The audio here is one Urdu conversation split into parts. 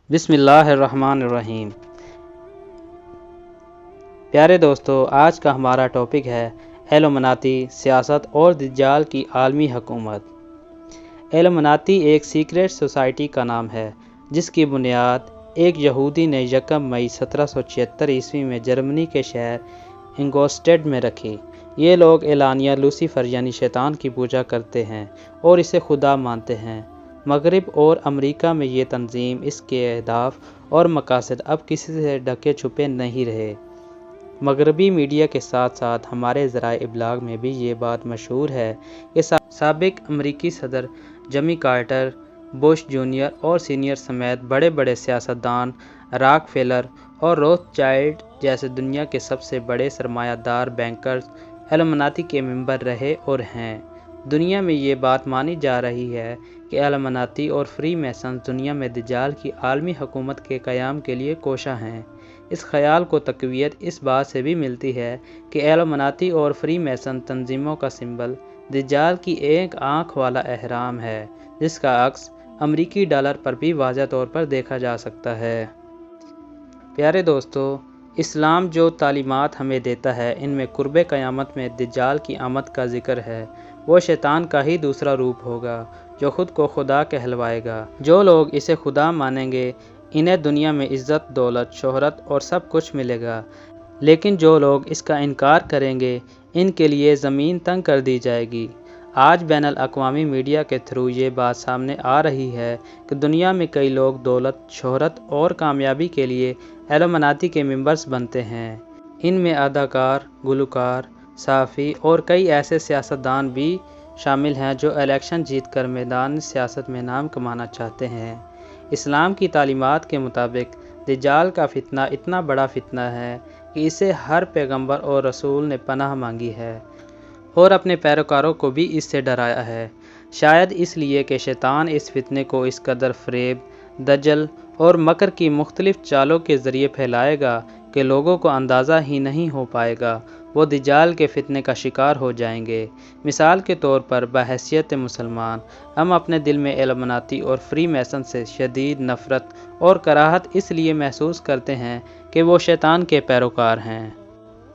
بسم اللہ الرحمن الرحیم۔ پیارے دوستو، آج کا ہمارا ٹاپک ہے ایلومناتی، سیاست اور دجال کی عالمی حکومت۔ ایلومناتی ایک سیکریٹ سوسائٹی کا نام ہے جس کی بنیاد ایک یہودی نے 1 مئی 1776 عیسوی میں جرمنی کے شہر انگوسٹیڈ میں رکھی۔ یہ لوگ اعلانیہ لوسیفر یعنی شیطان کی پوجا کرتے ہیں اور اسے خدا مانتے ہیں۔ مغرب اور امریکہ میں یہ تنظیم، اس کے اہداف اور مقاصد اب کسی سے ڈھکے چھپے نہیں رہے۔ مغربی میڈیا کے ساتھ ساتھ ہمارے ذرائع ابلاغ میں بھی یہ بات مشہور ہے کہ سابق امریکی صدر جمی کارٹر، بش جونیئر اور سینئر سمیت بڑے بڑے سیاستدان، راک فیلر اور روتھ چائلڈ جیسے دنیا کے سب سے بڑے سرمایہ دار بینکرز ایلومناتی کے ممبر رہے اور ہیں۔ دنیا میں یہ بات مانی جا رہی ہے کہ ایلومناتی اور فری میسنز دنیا میں دجال کی عالمی حکومت کے قیام کے لیے کوشاں ہیں۔ اس خیال کو تقویت اس بات سے بھی ملتی ہے کہ ایلومناتی اور فری میسن تنظیموں کا سمبل دجال کی ایک آنکھ والا اہرام ہے، جس کا عکس امریکی ڈالر پر بھی واضح طور پر دیکھا جا سکتا ہے۔ پیارے دوستو، اسلام جو تعلیمات ہمیں دیتا ہے ان میں قرب قیامت میں دجال کی آمد کا ذکر ہے۔ وہ شیطان کا ہی دوسرا روپ ہوگا جو خود کو خدا کہلوائے گا۔ جو لوگ اسے خدا مانیں گے انہیں دنیا میں عزت، دولت، شہرت اور سب کچھ ملے گا، لیکن جو لوگ اس کا انکار کریں گے ان کے لیے زمین تنگ کر دی جائے گی۔ آج بین الاقوامی میڈیا کے تھرو یہ بات سامنے آ رہی ہے کہ دنیا میں کئی لوگ دولت، شہرت اور کامیابی کے لیے ایلومناتی کے ممبرز بنتے ہیں۔ ان میں اداکار، گلوکار، صحافی اور کئی ایسے سیاستدان بھی شامل ہیں جو الیکشن جیت کر میدان سیاست میں نام کمانا چاہتے ہیں۔ اسلام کی تعلیمات کے مطابق دجال کا فتنہ اتنا بڑا فتنہ ہے کہ اسے ہر پیغمبر اور رسول نے پناہ مانگی ہے اور اپنے پیروکاروں کو بھی اس سے ڈرایا ہے۔ شاید اس لیے کہ شیطان اس فتنے کو اس قدر فریب، دجل اور مکر کی مختلف چالوں کے ذریعے پھیلائے گا کہ لوگوں کو اندازہ ہی نہیں ہو پائے گا، وہ دجال کے فتنے کا شکار ہو جائیں گے۔ مثال کے طور پر بحیثیت مسلمان، ہم اپنے دل میں ایلومناتی اور فری میسن سے شدید نفرت اور کراہت اس لیے محسوس کرتے ہیں کہ وہ شیطان کے پیروکار ہیں۔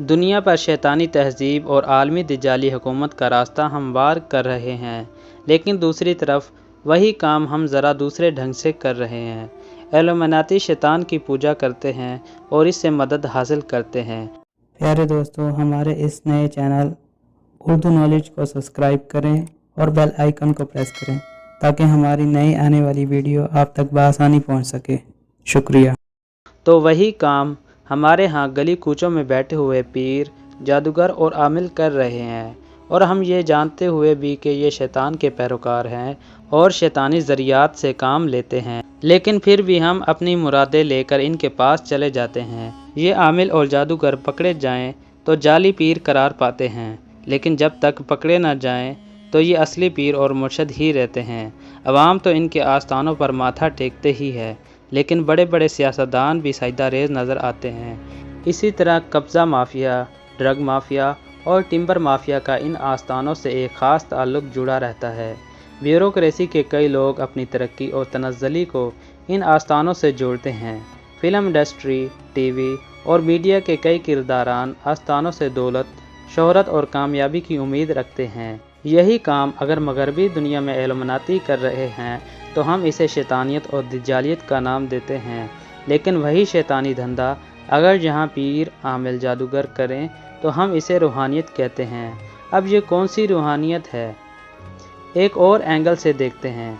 دنیا پر شیطانی تہذیب اور عالمی دجالی حکومت کا راستہ ہموار کر رہے ہیں، لیکن دوسری طرف وہی کام ہم ذرا دوسرے ڈھنگ سے کر رہے ہیں۔ ایلومناتی شیطان کی پوجا کرتے ہیں اور اس سے مدد حاصل کرتے ہیں۔ پیارے دوستو، ہمارے اس نئے چینل اردو نالج کو سبسکرائب کریں اور بیل آئیکن کو پریس کریں تاکہ ہماری نئی آنے والی ویڈیو آپ تک بآسانی پہنچ سکے۔ شکریہ۔ تو وہی کام ہمارے ہاں گلی کوچوں میں بیٹھے ہوئے پیر، جادوگر اور عامل کر رہے ہیں، اور ہم یہ جانتے ہوئے بھی کہ یہ شیطان کے پیروکار ہیں اور شیطانی ذریعات سے کام لیتے ہیں، لیکن پھر بھی ہم اپنی مرادیں لے کر ان کے پاس چلے جاتے ہیں۔ یہ عامل اور جادوگر پکڑے جائیں تو جعلی پیر قرار پاتے ہیں، لیکن جب تک پکڑے نہ جائیں تو یہ اصلی پیر اور مرشد ہی رہتے ہیں۔ عوام تو ان کے آستانوں پر ماتھا ٹیکتے ہی ہے، لیکن بڑے بڑے سیاستدان بھی سجدہ ریز نظر آتے ہیں۔ اسی طرح قبضہ مافیا، ڈرگ مافیا اور ٹمبر مافیا کا ان آستانوں سے ایک خاص تعلق جڑا رہتا ہے۔ بیوروکریسی کے کئی لوگ اپنی ترقی اور تنزلی کو ان آستانوں سے جوڑتے ہیں۔ فلم انڈسٹری، ٹی وی اور میڈیا کے کئی کرداران آستانوں سے دولت، شہرت اور کامیابی کی امید رکھتے ہیں۔ یہی کام اگر مغربی دنیا میں ایلومناتی کر رہے ہیں تو ہم اسے شیطانیت اور دجالیت کا نام دیتے ہیں، لیکن وہی شیطانی دھندا اگر جہاں پیر، عامل، جادوگر کریں تو ہم اسے روحانیت کہتے ہیں۔ اب یہ کون سی روحانیت ہے؟ ایک اور اینگل سے دیکھتے ہیں۔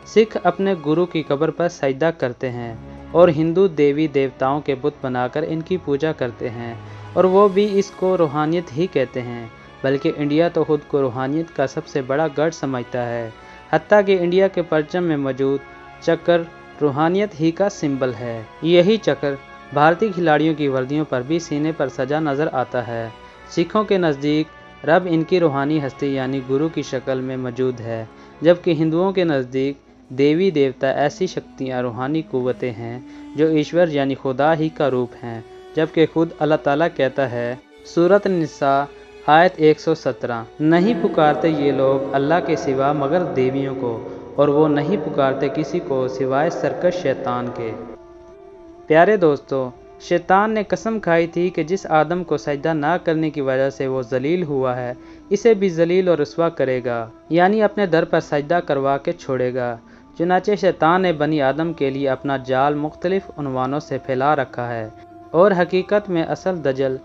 سکھ اپنے گرو کی قبر پر سجدہ کرتے ہیں اور ہندو دیوی دیوتاؤں کے بت بنا کر ان کی پوجا کرتے ہیں، اور وہ بھی اس کو روحانیت ہی کہتے ہیں۔ بلکہ انڈیا تو خود کو روحانیت کا سب سے بڑا گڑھ سمجھتا ہے، حتیٰ کہ انڈیا کے پرچم میں موجود چکر روحانیت ہی کا سمبل ہے۔ یہی چکر بھارتی کھلاڑیوں کی وردیوں پر بھی سینے پر سجا نظر آتا ہے۔ سکھوں کے نزدیک رب ان کی روحانی ہستی یعنی گرو کی شکل میں موجود ہے، جبکہ ہندوؤں کے نزدیک دیوی دیوتا ایسی شکتیاں، روحانی قوتیں ہیں جو ایشور یعنی خدا ہی کا روپ ہیں، جبکہ خود اللہ تعالیٰ کہتا ہے، سورۃ النساء آیت 117، نہیں پکارتے یہ لوگ اللہ کے سوا مگر دیویوں کو، اور وہ نہیں پکارتے کسی کو سوائے سرکش شیطان کے۔ پیارے دوستو، شیطان نے قسم کھائی تھی کہ جس آدم کو سجدہ نہ کرنے کی وجہ سے وہ ذلیل ہوا ہے، اسے بھی ذلیل اور رسوا کرے گا، یعنی اپنے در پر سجدہ کروا کے چھوڑے گا۔ چنانچہ شیطان نے بنی آدم کے لیے اپنا جال مختلف عنوانوں سے پھیلا رکھا ہے، اور حقیقت میں اصل دجل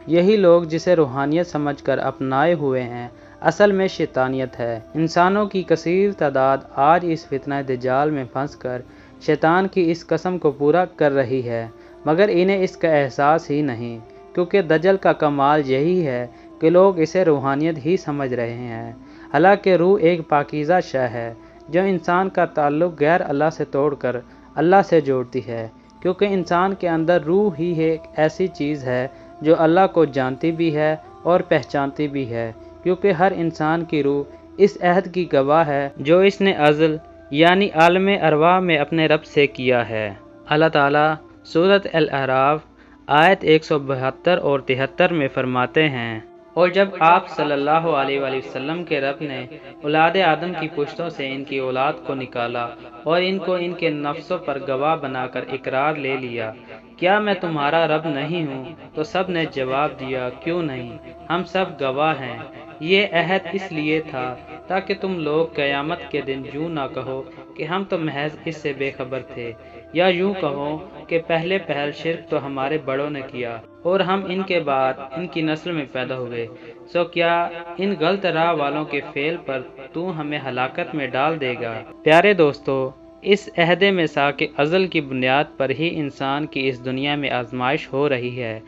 یہی لوگ جسے روحانیت سمجھ کر اپنائے ہوئے ہیں، اصل میں شیطانیت ہے۔ انسانوں کی کثیر تعداد آج اس فتنہ دجال میں پھنس کر شیطان کی اس قسم کو پورا کر رہی ہے، مگر انہیں اس کا احساس ہی نہیں، کیونکہ دجل کا کمال یہی ہے کہ لوگ اسے روحانیت ہی سمجھ رہے ہیں، حالانکہ روح ایک پاکیزہ شے ہے جو انسان کا تعلق غیر اللہ سے توڑ کر اللہ سے جوڑتی ہے، کیونکہ انسان کے اندر روح ہی ایک ایسی چیز ہے جو اللہ کو جانتی بھی ہے اور پہچانتی بھی ہے، کیونکہ ہر انسان کی روح اس عہد کی گواہ ہے جو اس نے ازل یعنی عالم ارواح میں اپنے رب سے کیا ہے۔ اللہ تعالیٰ سورۃ الاعراف آیت 172 اور 73 میں فرماتے ہیں، اور جب آپ صلی اللہ علیہ وآلہ وسلم کے رب نے اولاد آدم کی پشتوں سے ان کی اولاد کو نکالا اور ان کو ان کے نفسوں پر گواہ بنا کر اقرار لے لیا، کیا میں تمہارا رب نہیں ہوں؟ تو سب نے جواب دیا، کیوں نہیں، ہم سب گواہ ہیں۔ یہ عہد اس لیے تھا تاکہ تم لوگ قیامت کے دن یوں نہ کہو کہ ہم تو محض اس سے بے خبر تھے، یا یوں کہو کہ پہلے پہل شرک تو ہمارے بڑوں نے کیا اور ہم ان کے بعد ان کی نسل میں پیدا ہوئے، سو کیا ان غلط راہ والوں کے فعل پر تو ہمیں ہلاکت میں ڈال دے گا۔ پیارے دوستو، اس عہد میثاق ازل کی بنیاد پر ہی انسان کی اس دنیا میں آزمائش ہو رہی ہے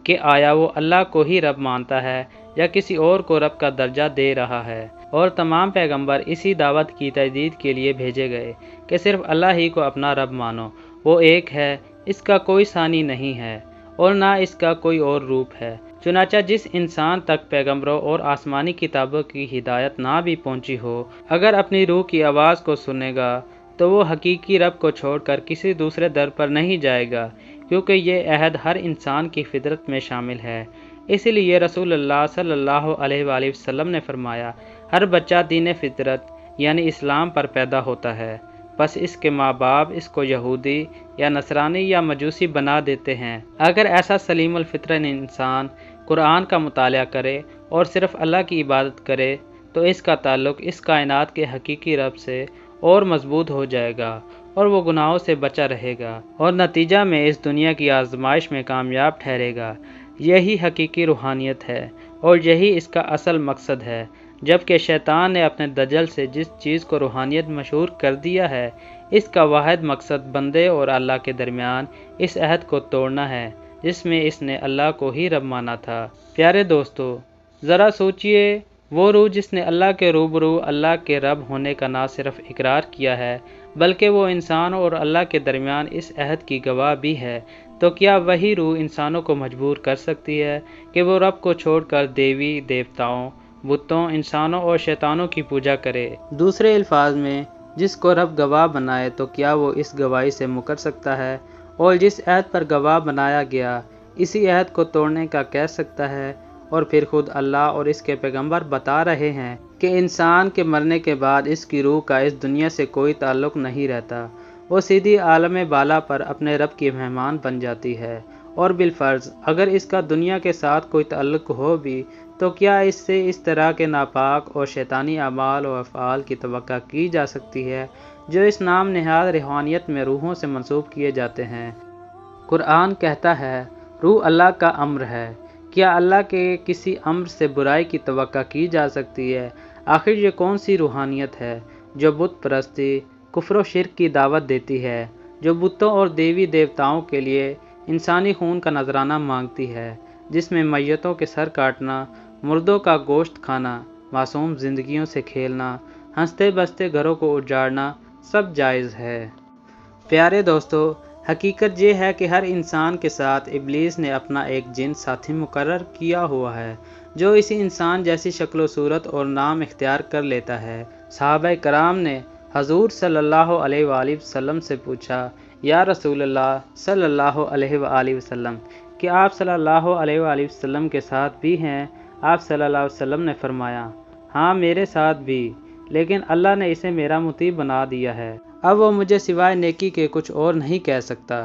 کہ آیا وہ اللہ کو ہی رب مانتا ہے یا کسی اور کو رب کا درجہ دے رہا ہے، اور تمام پیغمبر اسی دعوت کی تجدید کے لیے بھیجے گئے کہ صرف اللہ ہی کو اپنا رب مانو، وہ ایک ہے، اس کا کوئی ثانی نہیں ہے اور نہ اس کا کوئی اور روپ ہے۔ چنانچہ جس انسان تک پیغمبروں اور آسمانی کتابوں کی ہدایت نہ بھی پہنچی ہو، اگر اپنی روح کی آواز کو سنے گا تو وہ حقیقی رب کو چھوڑ کر کسی دوسرے در پر نہیں جائے گا، کیونکہ یہ عہد ہر انسان کی فطرت میں شامل ہے۔ اس لیے رسول اللہ صلی اللہ علیہ وآلہ وسلم نے فرمایا، ہر بچہ دین فطرت یعنی اسلام پر پیدا ہوتا ہے، بس اس کے ماں باپ اس کو یہودی یا نصرانی یا مجوسی بنا دیتے ہیں۔ اگر ایسا سلیم الفطرت انسان قرآن کا مطالعہ کرے اور صرف اللہ کی عبادت کرے تو اس کا تعلق اس کائنات کے حقیقی رب سے اور مضبوط ہو جائے گا اور وہ گناہوں سے بچا رہے گا اور نتیجہ میں اس دنیا کی آزمائش میں کامیاب ٹھہرے گا۔ یہی حقیقی روحانیت ہے اور یہی اس کا اصل مقصد ہے، جبکہ شیطان نے اپنے دجل سے جس چیز کو روحانیت مشہور کر دیا ہے، اس کا واحد مقصد بندے اور اللہ کے درمیان اس عہد کو توڑنا ہے جس میں اس نے اللہ کو ہی رب مانا تھا۔ پیارے دوستو، ذرا سوچئے، وہ روح جس نے اللہ کے روبرو اللہ کے رب ہونے کا نہ صرف اقرار کیا ہے بلکہ وہ انسان اور اللہ کے درمیان اس عہد کی گواہ بھی ہے، تو کیا وہی روح انسانوں کو مجبور کر سکتی ہے کہ وہ رب کو چھوڑ کر دیوی دیوتاؤں، بتوں، انسانوں اور شیطانوں کی پوجا کرے؟ دوسرے الفاظ میں، جس کو رب گواہ بنائے تو کیا وہ اس گواہی سے مکر سکتا ہے، اور جس عہد پر گواہ بنایا گیا اسی عہد کو توڑنے کا کہہ سکتا ہے؟ اور پھر خود اللہ اور اس کے پیغمبر بتا رہے ہیں کہ انسان کے مرنے کے بعد اس کی روح کا اس دنیا سے کوئی تعلق نہیں رہتا، وہ سیدھی عالم بالا پر اپنے رب کی مہمان بن جاتی ہے، اور بالفرض اگر اس کا دنیا کے ساتھ کوئی تعلق ہو بھی تو کیا اس سے اس طرح کے ناپاک اور شیطانی اعمال و افعال کی توقع کی جا سکتی ہے جو اس نام نہاد روحانیت میں روحوں سے منسوب کیے جاتے ہیں؟ قرآن کہتا ہے، روح اللہ کا امر ہے۔ کیا اللہ کے کسی امر سے برائی کی توقع کی جا سکتی ہے؟ آخر یہ کون سی روحانیت ہے جو بت پرستی، کفر و شرک کی دعوت دیتی ہے، جو بتوں اور دیوی دیوتاؤں کے لیے انسانی خون کا نذرانہ مانگتی ہے، جس میں میتوں کے سر کاٹنا، مردوں کا گوشت کھانا، معصوم زندگیوں سے کھیلنا، ہنستے بستے گھروں کو اجاڑنا سب جائز ہے؟ پیارے دوستو، حقیقت یہ ہے کہ ہر انسان کے ساتھ ابلیس نے اپنا ایک جن ساتھی مقرر کیا ہوا ہے جو اسی انسان جیسی شکل و صورت اور نام اختیار کر لیتا ہے۔ صحابہ کرام نے حضور صلی اللہ علیہ وآلہ وسلم سے پوچھا، یا رسول اللہ صلی اللہ علیہ وآلہ وسلم، کہ آپ صلی اللہ علیہ وآلہ وسلم کے ساتھ بھی ہیں؟ آپ صلی اللہ علیہ وسلم نے فرمایا، ہاں میرے ساتھ بھی، لیکن اللہ نے اسے میرا مطیع بنا دیا ہے، اب وہ مجھے سوائے نیکی کے کچھ اور نہیں کہہ سکتا۔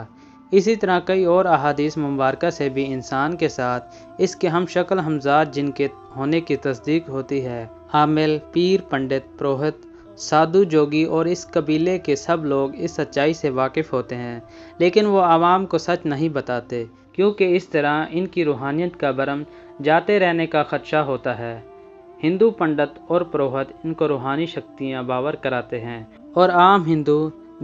اسی طرح کئی اور احادیث مبارکہ سے بھی انسان کے ساتھ اس کے ہم شکل ہمزاد جن کے ہونے کی تصدیق ہوتی ہے۔ عامل، پیر، پنڈت، پروہت، سادھو، جوگی اور اس قبیلے کے سب لوگ اس سچائی سے واقف ہوتے ہیں، لیکن وہ عوام کو سچ نہیں بتاتے، کیونکہ اس طرح ان کی روحانیت کا برم جاتے رہنے کا خدشہ ہوتا ہے۔ ہندو پنڈت اور پروہت ان کو روحانی شکتیاں باور کراتے ہیں اور عام ہندو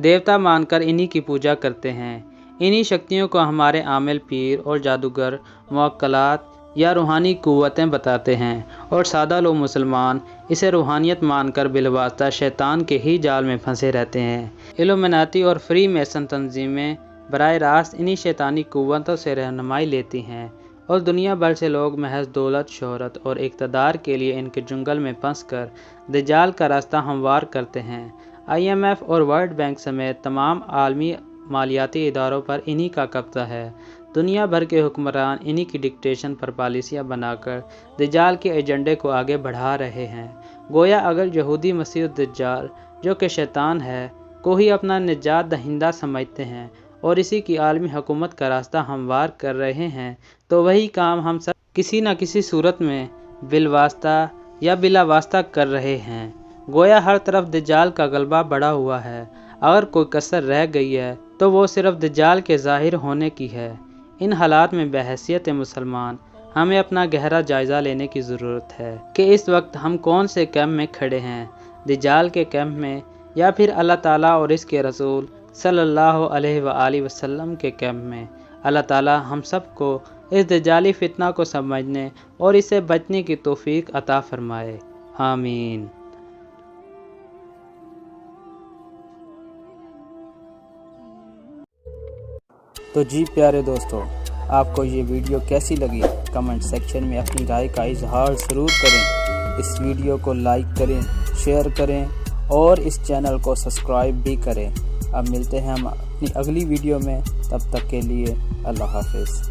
دیوتا مان کر انہی کی پوجا کرتے ہیں۔ انہی شکتیوں کو ہمارے عامل، پیر اور جادوگر موکلات یا روحانی قوتیں بتاتے ہیں، اور سادہ لوگ مسلمان اسے روحانیت مان کر بالواسطہ شیطان کے ہی جال میں پھنسے رہتے ہیں۔ ایلومناتی اور فری میسن تنظیمیں براہ راست انہی شیطانی قوتوں سے رہنمائی لیتی ہیں، اور دنیا بھر سے لوگ محض دولت، شہرت اور اقتدار کے لیے ان کے جنگل میں پھنس کر دجال کا راستہ ہموار کرتے ہیں۔ IMF اور ورلڈ بینک سمیت تمام عالمی مالیاتی اداروں پر انہی کا قبضہ ہے۔ دنیا بھر کے حکمران انہی کی ڈکٹیشن پر پالیسیاں بنا کر دجال کے ایجنڈے کو آگے بڑھا رہے ہیں۔ گویا اگر یہودی مسیح الدجال، جو کہ شیطان ہے، کو ہی اپنا نجات دہندہ سمجھتے ہیں اور اسی کی عالمی حکومت کا راستہ ہموار کر رہے ہیں، تو وہی کام ہم سب کسی نہ کسی صورت میں بالواسطہ یا بلا واسطہ کر رہے ہیں۔ گویا ہر طرف دجال کا غلبہ بڑھا ہوا ہے۔ اگر کوئی کسر رہ گئی ہے تو وہ صرف دجال کے ظاہر ہونے کی ہے۔ ان حالات میں بحیثیت مسلمان ہمیں اپنا گہرا جائزہ لینے کی ضرورت ہے کہ اس وقت ہم کون سے کیمپ میں کھڑے ہیں، دجال کے کیمپ میں یا پھر اللہ تعالیٰ اور اس کے رسول صلی اللہ علیہ وآلہ وسلم کے کیمپ میں۔ اللہ تعالیٰ ہم سب کو اس دجالی فتنہ کو سمجھنے اور اسے بچنے کی توفیق عطا فرمائے، آمین۔ تو جی پیارے دوستو، آپ کو یہ ویڈیو کیسی لگی؟ کمنٹ سیکشن میں اپنی رائے کا اظہار ضرور کریں۔ اس ویڈیو کو لائک کریں، شیئر کریں اور اس چینل کو سبسکرائب بھی کریں۔ اب ملتے ہیں ہم اپنی اگلی ویڈیو میں، تب تک کے لیے اللہ حافظ۔